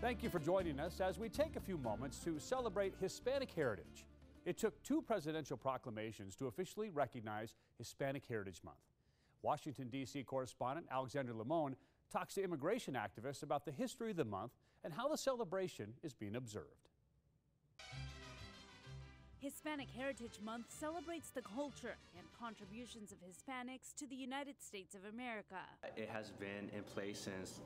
Thank you for joining us as we take a few moments to celebrate Hispanic heritage. It took 2 presidential proclamations to officially recognize Hispanic Heritage Month. Washington, D.C. correspondent Alexander Limon talks to immigration activists about the history of the month and how the celebration is being observed. Hispanic Heritage Month celebrates the culture and contributions of Hispanics to the United States of America. It has been in place since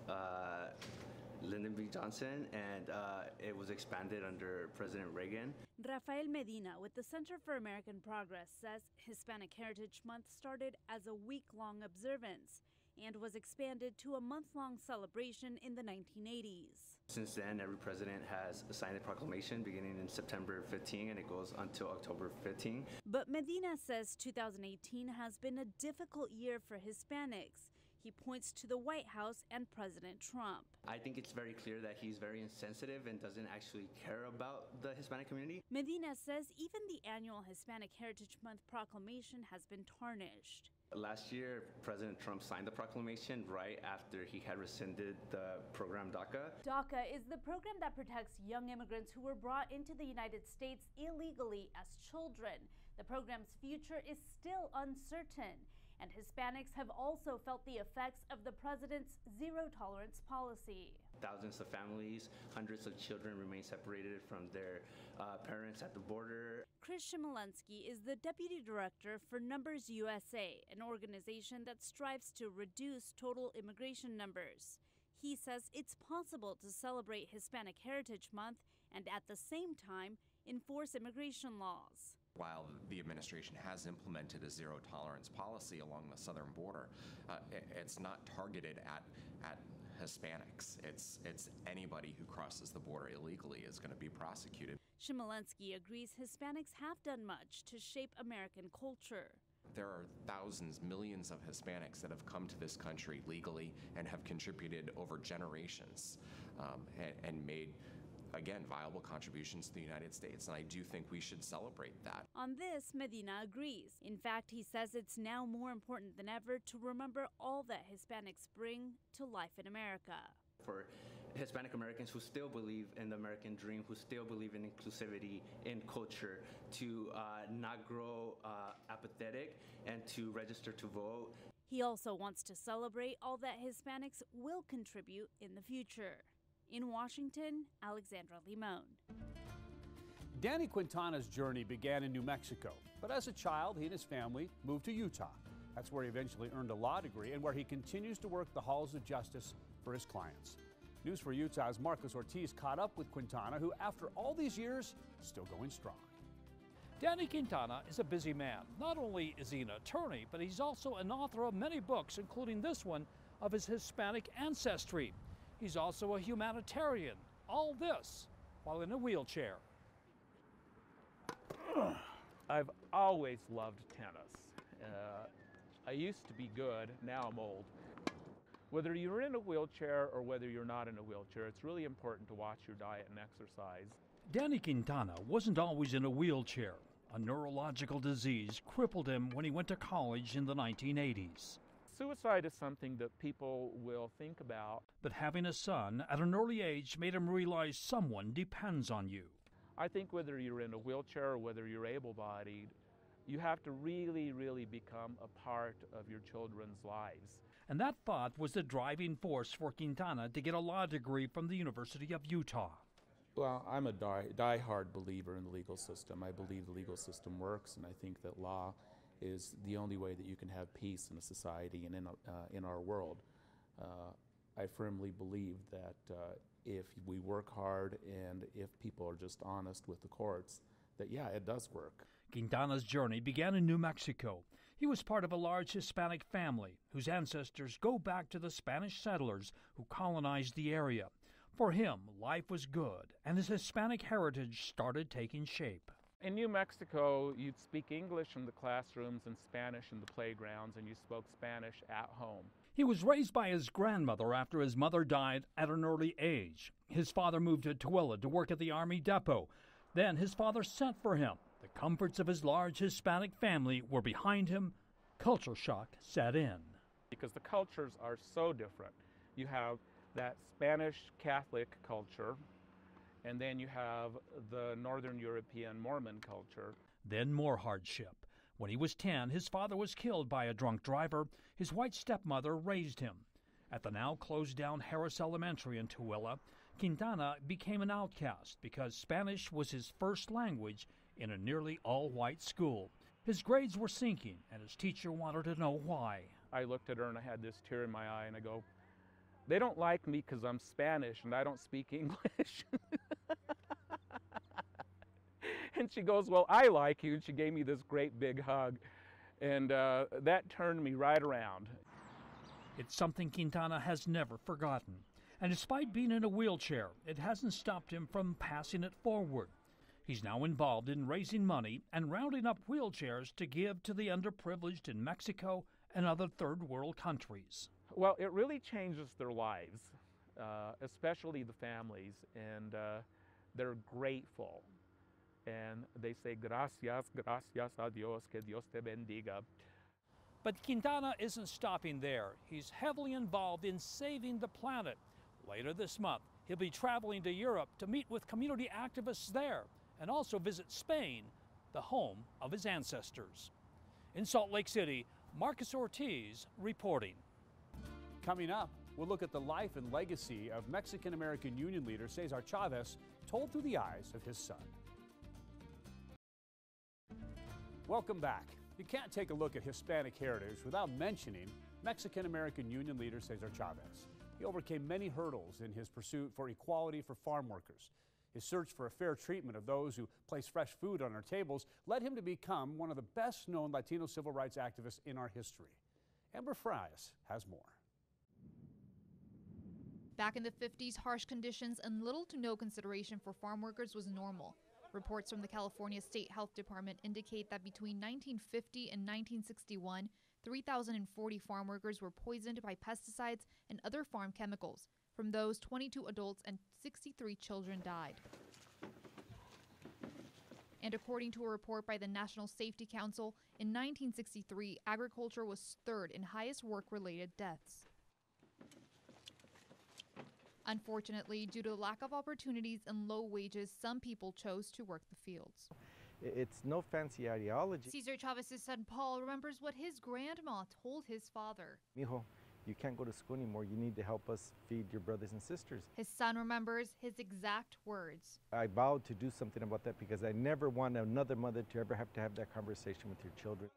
Lyndon B. Johnson, and it was expanded under President Reagan. Rafael Medina with the Center for American Progress says Hispanic Heritage Month started as a week-long observance and was expanded to a month-long celebration in the 1980s. Since then, every president has signed a proclamation beginning in September 15, and it goes until October 15. But Medina says 2018 has been a difficult year for Hispanics. He points to the White House and President Trump. I think it's very clear that he's very insensitive and doesn't actually care about the Hispanic community. Medina says even the annual Hispanic Heritage Month proclamation has been tarnished. Last year, President Trump signed the proclamation right after he had rescinded the program DACA. DACA is the program that protects young immigrants who were brought into the United States illegally as children. The program's future is still uncertain, and Hispanics have also felt the effects of the president's zero-tolerance policy. Thousands of families, hundreds of children remain separated from their parents at the border. Chris Shimolensky is the deputy director for Numbers USA, an organization that strives to reduce total immigration numbers. He says it's possible to celebrate Hispanic Heritage Month and at the same time enforce immigration laws. While the administration has implemented a zero-tolerance policy along the southern border, it's not targeted at Hispanics. It's anybody who crosses the border illegally is going to be prosecuted. Shimolensky agrees Hispanics have done much to shape American culture. There are thousands, millions of Hispanics that have come to this country legally and have contributed over generations and made, again, viable contributions to the United States, and I do think we should celebrate that. On this, Medina agrees. In fact, he says it's now more important than ever to remember all that Hispanics bring to life in America. For Hispanic Americans who still believe in the American dream, who still believe in inclusivity, in culture, to not grow apathetic and to register to vote. He also wants to celebrate all that Hispanics will contribute in the future. In Washington, Alexandra Limon. Danny Quintana's journey began in New Mexico, but as a child, he and his family moved to Utah. That's where he eventually earned a law degree and where he continues to work the halls of justice for his clients. News for Utah's Marcos Ortiz caught up with Quintana, who after all these years, is still going strong. Danny Quintana is a busy man. Not only is he an attorney, but he's also an author of many books, including this one of his Hispanic ancestry. He's also a humanitarian. All this while in a wheelchair. I've always loved tennis. I used to be good, now I'm old. Whether you're in a wheelchair or whether you're not in a wheelchair, it's really important to watch your diet and exercise. Danny Quintana wasn't always in a wheelchair. A neurological disease crippled him when he went to college in the 1980s. Suicide is something that people will think about. But having a son at an early age made him realize someone depends on you. I think whether you're in a wheelchair or whether you're able-bodied, you have to really, really become a part of your children's lives. And that thought was the driving force for Quintana to get a law degree from the University of Utah. Well, I'm a die-hard believer in the legal system. I believe the legal system works, and I think that law is the only way that you can have peace in a society and in our world. I firmly believe that if we work hard and if people are just honest with the courts, that yeah, it does work. Quintana's journey began in New Mexico. He was part of a large Hispanic family whose ancestors go back to the Spanish settlers who colonized the area. For him, life was good, and his Hispanic heritage started taking shape. In New Mexico, you'd speak English in the classrooms and Spanish in the playgrounds, and you spoke Spanish at home. He was raised by his grandmother after his mother died at an early age. His father moved to Tooele to work at the Army depot. Then his father sent for him. The comforts of his large Hispanic family were behind him. Culture shock set in. Because the cultures are so different. You have that Spanish Catholic culture, and then you have the Northern European Mormon culture. Then more hardship. When he was 10, his father was killed by a drunk driver. His white stepmother raised him. At the now closed-down Harris Elementary in Tooele, Quintana became an outcast because Spanish was his first language in a nearly all-white school. His grades were sinking, and his teacher wanted to know why. I looked at her and I had this tear in my eye, and I go, they don't like me because I'm Spanish and I don't speak English. And she goes, well, I like you. And she gave me this great big hug. And that turned me right around. It's something Quintana has never forgotten. And despite being in a wheelchair, it hasn't stopped him from passing it forward. He's now involved in raising money and rounding up wheelchairs to give to the underprivileged in Mexico and other third world countries. Well, it really changes their lives, especially the families, and they're grateful. And they say, gracias, gracias a Dios, que Dios te bendiga. But Quintana isn't stopping there. He's heavily involved in saving the planet. Later this month, he'll be traveling to Europe to meet with community activists there and also visit Spain, the home of his ancestors. In Salt Lake City, Marcus Ortiz reporting. Coming up, we'll look at the life and legacy of Mexican-American Union leader Cesar Chavez, told through the eyes of his son. Welcome back. You can't take a look at Hispanic heritage without mentioning Mexican-American Union leader Cesar Chavez. He overcame many hurdles in his pursuit for equality for farm workers. His search for a fair treatment of those who place fresh food on our tables led him to become one of the best-known Latino civil rights activists in our history. Amber Frias has more. Back in the 50s, harsh conditions and little to no consideration for farm workers was normal. Reports from the California State Health Department indicate that between 1950 and 1961, 3,040 farm workers were poisoned by pesticides and other farm chemicals. From those, 22 adults and 63 children died. And according to a report by the National Safety Council, in 1963, agriculture was third in highest work-related deaths. Unfortunately, due to lack of opportunities and low wages, some people chose to work the fields. It's no fancy ideology. Cesar Chavez's son Paul remembers what his grandma told his father. Mijo, you can't go to school anymore. You need to help us feed your brothers and sisters. His son remembers his exact words. I vowed to do something about that because I never want another mother to ever have to have that conversation with your children.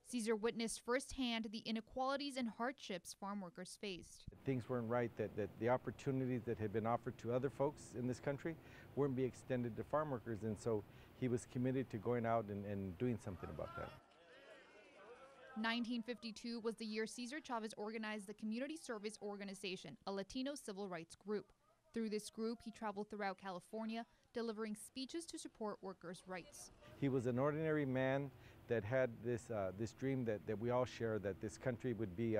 Cesar witnessed firsthand the inequalities and hardships farm workers faced. Things weren't right, that the opportunities that had been offered to other folks in this country weren't being extended to farm workers, and so he was committed to going out and doing something about that. 1952 was the year Cesar Chavez organized the Community Service Organization, a Latino civil rights group. Through this group, he traveled throughout California, delivering speeches to support workers' rights. He was an ordinary man that had this dream that we all share, that this country would be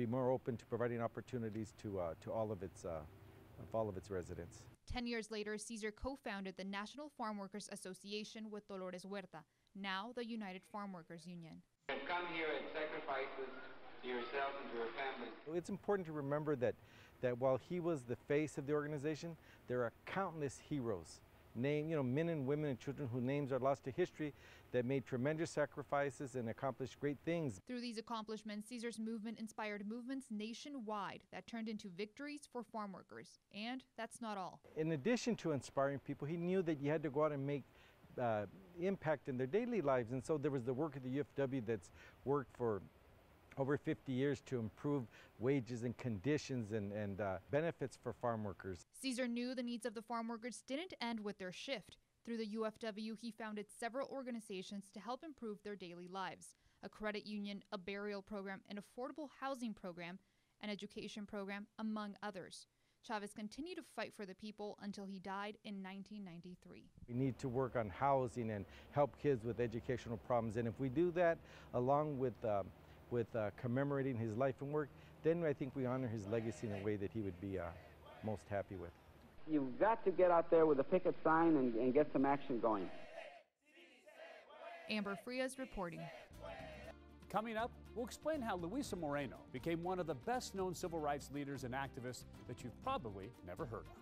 more open to providing opportunities to all of its residents. 10 years later, Cesar co-founded the National Farm Workers Association with Dolores Huerta, now the United Farm Workers Union. You've come here and sacrifices to yourself and to your family. It's important to remember that while he was the face of the organization, there are countless heroes, men and women and children whose names are lost to history that made tremendous sacrifices and accomplished great things. Through these accomplishments, Cesar's movement inspired movements nationwide that turned into victories for farm workers. And that's not all. In addition to inspiring people, he knew that you had to go out and make impact in their daily lives. And so there was the work of the UFW that's worked for over 50 years to improve wages and conditions and benefits for farm workers. Cesar knew the needs of the farm workers didn't end with their shift. Through the UFW, he founded several organizations to help improve their daily lives: a credit union, a burial program, an affordable housing program, an education program, among others. Chavez continued to fight for the people until he died in 1993. We need to work on housing and help kids with educational problems, and if we do that along with commemorating his life and work, then I think we honor his legacy in a way that he would be most happy with. You've got to get out there with a picket sign and get some action going. Amber Frias reporting. Coming up, We'll explain how Luisa Moreno became one of the best-known civil rights leaders and activists that you've probably never heard of.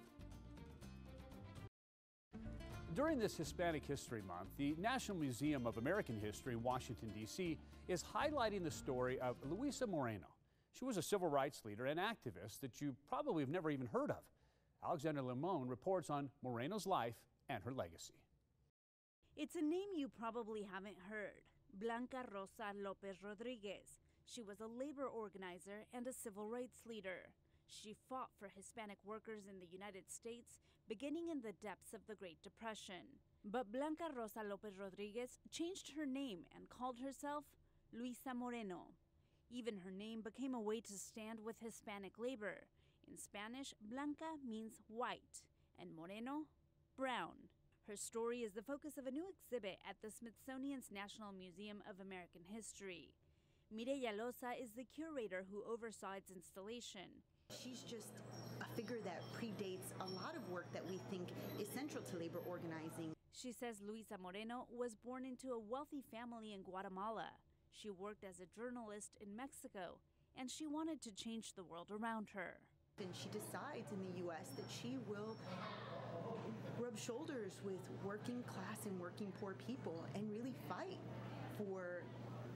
During this Hispanic History Month, the National Museum of American History in Washington, D.C. is highlighting the story of Luisa Moreno. She was a civil rights leader and activist that you probably have never even heard of. Alexander Limon reports on Moreno's life and her legacy. It's a name you probably haven't heard. Blanca Rosa Lopez Rodriguez. She was a labor organizer and a civil rights leader. She fought for Hispanic workers in the United States beginning in the depths of the Great Depression. But Blanca Rosa Lopez Rodriguez changed her name and called herself Luisa Moreno. Even her name became a way to stand with Hispanic labor. In Spanish, Blanca means white and Moreno, brown. Her story is the focus of a new exhibit at the Smithsonian's National Museum of American History. Mireya Loza is the curator who oversaw its installation. She's just a figure that predates a lot of work that we think is central to labor organizing. She says Luisa Moreno was born into a wealthy family in Guatemala. She worked as a journalist in Mexico, and she wanted to change the world around her. And she decides in the U.S. that she will rub shoulders with working class and working poor people and really fight for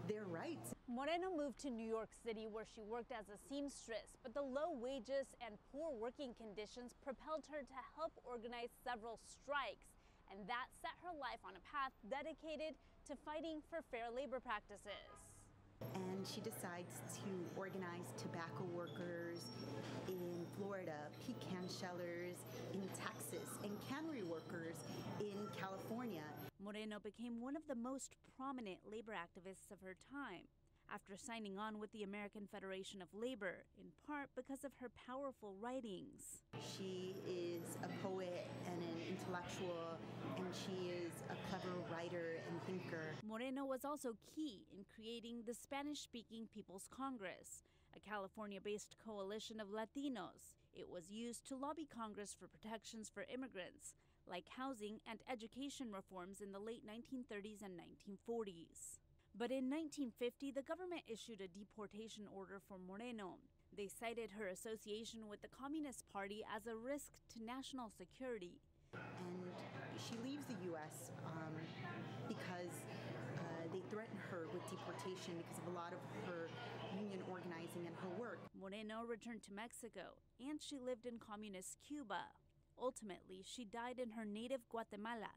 their rights. Moreno moved to New York City, where she worked as a seamstress, but the low wages and poor working conditions propelled her to help organize several strikes, and that set her life on a path dedicated to fighting for fair labor practices. And she decides to organize tobacco workers in Florida, pecan shellers in Texas, and cannery workers in California. Moreno became one of the most prominent labor activists of her time after signing on with the American Federation of Labor, in part because of her powerful writings. She is a poet and an intellectual, and she is a clever writer and thinker. Moreno was also key in creating the Spanish-speaking People's Congress, a California-based coalition of Latinos. It was used to lobby Congress for protections for immigrants, like housing and education reforms in the late 1930s and 1940s. But in 1950, the government issued a deportation order for Moreno. They cited her association with the Communist Party as a risk to national security. And she leaves the U.S. Because they threaten her with deportation because of a lot of her union organizing and her work. Moreno returned to Mexico, and she lived in communist Cuba. Ultimately, she died in her native Guatemala.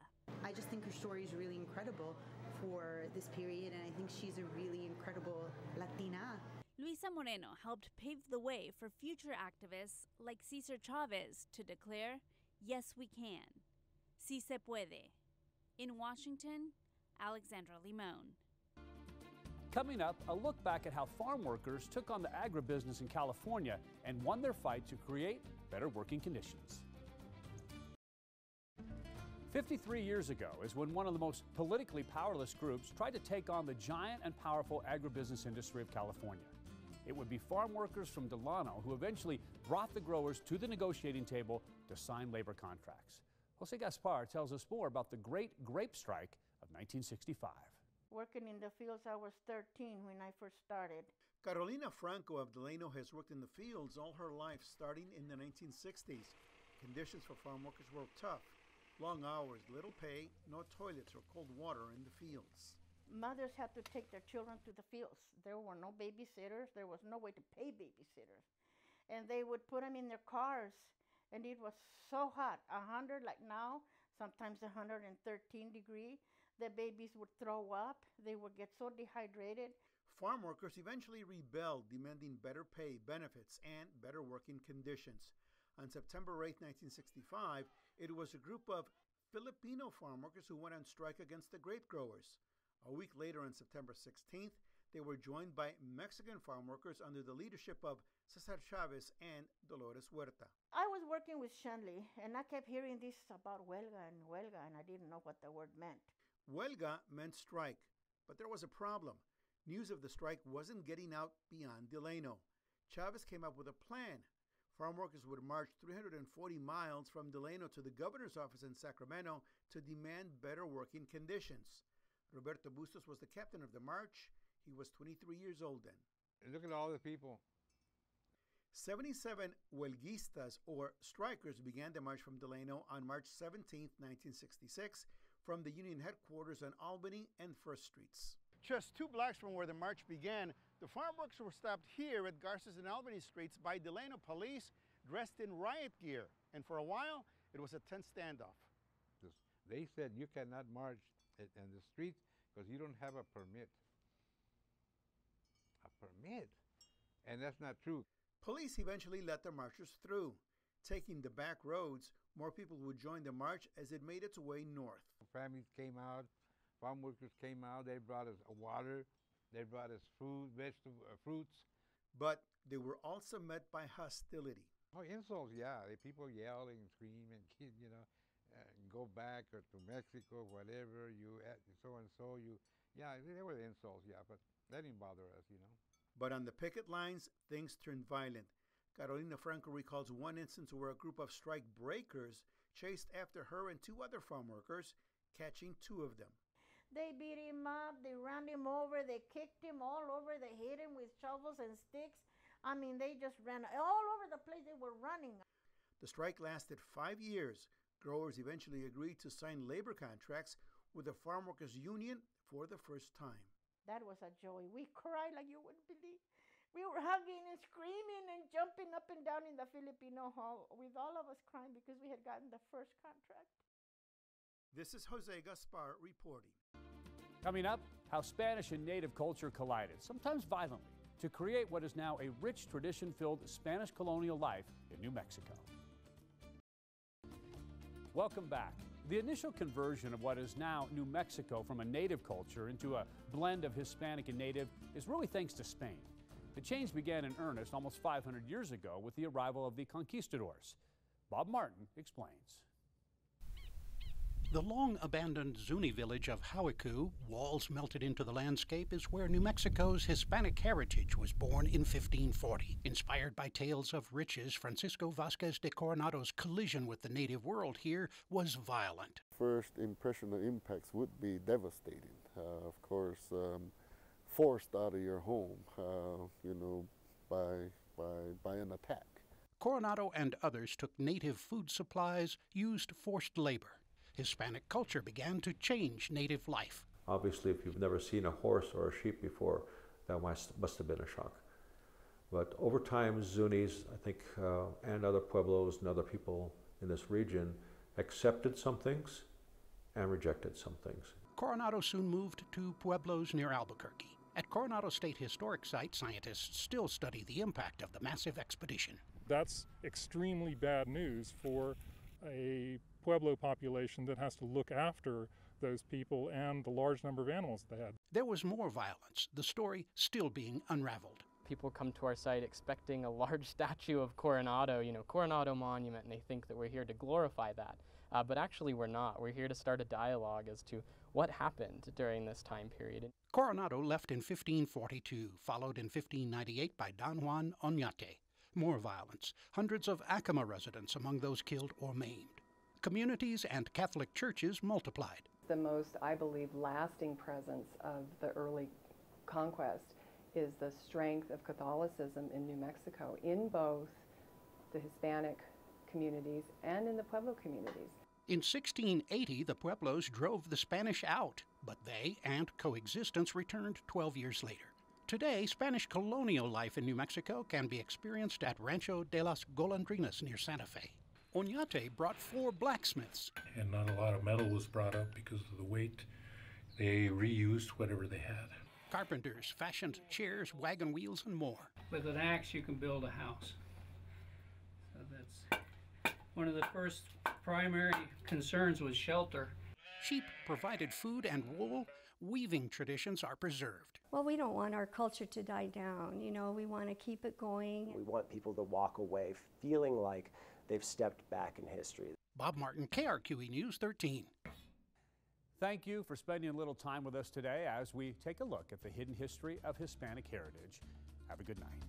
I just think her story is really incredible for this period, and I think she's a really incredible Latina. Luisa Moreno helped pave the way for future activists like Cesar Chavez to declare, "Yes, we can. Si se puede." In Washington, Alexandra Limon. Coming up, a look back at how farm workers took on the agribusiness in California and won their fight to create better working conditions. 53 years ago is when one of the most politically powerless groups tried to take on the giant and powerful agribusiness industry of California. It would be farm workers from Delano who eventually brought the growers to the negotiating table to sign labor contracts. Jose Gaspar tells us more about the Great Grape Strike of 1965. Working in the fields, I was 13 when I first started. Carolina Franco of Delano has worked in the fields all her life, starting in the 1960s. Conditions for farm workers were tough. Long hours, little pay, no toilets or cold water in the fields. Mothers had to take their children to the fields. There were no babysitters. There was no way to pay babysitters. And they would put them in their cars, and it was so hot, 100 like now, sometimes 113 degrees. The babies would throw up. They would get so dehydrated. Farm workers eventually rebelled, demanding better pay, benefits, and better working conditions. On September 8, 1965, it was a group of Filipino farm workers who went on strike against the grape growers. A week later, on September 16th, they were joined by Mexican farm workers under the leadership of Cesar Chavez and Dolores Huerta. I was working with Shanley, and I kept hearing this about huelga, and I didn't know what the word meant. Huelga meant strike, but there was a problem. News of the strike wasn't getting out beyond Delano. Chavez came up with a plan. Farm workers would march 340 miles from Delano to the governor's office in Sacramento to demand better working conditions. Roberto Bustos was the captain of the march, He was 23 years old then. Look at all the people. 77 huelguistas, or strikers, began the march from Delano on March 17, 1966, from the union headquarters on Albany and First Streets. Just 2 blocks from where the march began, the farm workers were stopped here at Garces and Albany Streets by Delano police dressed in riot gear. And for a while, it was a tense standoff. They said you cannot march in the streets because you don't have a permit. A permit? And that's not true. Police eventually let the marchers through. Taking the back roads, more people would join the march as it made its way north. Families came out, farm workers came out, they brought us water, they brought us food, fruits. But they were also met by hostility. Oh, insults, yeah. People yelling and screaming, go back or to Mexico, whatever, so-and-so, yeah, they were insults, yeah, but that didn't bother us, But on the picket lines, things turned violent. Carolina Franco recalls one instance where a group of strike breakers chased after her and 2 other farm workers, catching 2 of them. They beat him up, they ran him over, they kicked him all over, they hit him with shovels and sticks. I mean, they just ran all over the place. They were running. The strike lasted 5 years. Growers eventually agreed to sign labor contracts with the farm workers union for the first time. That was a joy. We cried like you wouldn't believe. We were hugging and screaming and jumping up and down in the Filipino hall with all of us crying because we had gotten the first contract. This is Jose Gaspar reporting. Coming up, how Spanish and native culture collided, sometimes violently, to create what is now a rich tradition-filled Spanish colonial life in New Mexico. Welcome back. The initial conversion of what is now New Mexico from a native culture into a blend of Hispanic and native is really thanks to Spain. The change began in earnest almost 500 years ago with the arrival of the conquistadors. Bob Martin explains. The long-abandoned Zuni village of Hawiku, walls melted into the landscape, is where New Mexico's Hispanic heritage was born in 1540. Inspired by tales of riches, Francisco Vasquez de Coronado's collision with the native world here was violent. First impression of impacts would be devastating. Of course, forced out of your home, by an attack. Coronado and others took native food supplies, used forced labor. Hispanic culture began to change native life. Obviously, if you've never seen a horse or a sheep before, that must have been a shock. But over time, Zunis, I think, and other pueblos and other people in this region accepted some things and rejected some things. Coronado soon moved to pueblos near Albuquerque. At Coronado State Historic Site, scientists still study the impact of the massive expedition. That's extremely bad news for a Pueblo population that has to look after those people and the large number of animals they had. There was more violence, the story still being unraveled. People come to our site expecting a large statue of Coronado, Coronado Monument, and they think that we're here to glorify that. But actually we're not. We're here to start a dialogue as to what happened during this time period. Coronado left in 1542, followed in 1598 by Don Juan Oñate. More violence, hundreds of Acoma residents among those killed or maimed. Communities and Catholic churches multiplied. The most, I believe, lasting presence of the early conquest is the strength of Catholicism in New Mexico, in both the Hispanic communities and in the Pueblo communities. In 1680, the Pueblos drove the Spanish out, but they and coexistence returned 12 years later. Today, Spanish colonial life in New Mexico can be experienced at Rancho de las Golondrinas near Santa Fe. Oñate brought 4 blacksmiths. And not a lot of metal was brought up because of the weight. They reused whatever they had. Carpenters fashioned chairs, wagon wheels, and more. With an axe, you can build a house. So that's one of the first primary concerns was shelter. Sheep provided food and wool. Weaving traditions are preserved. Well, we don't want our culture to die down. We want to keep it going. We want people to walk away feeling like they've stepped back in history. Bob Martin, KRQE News 13. Thank you for spending a little time with us today as we take a look at the hidden history of Hispanic heritage. Have a good night.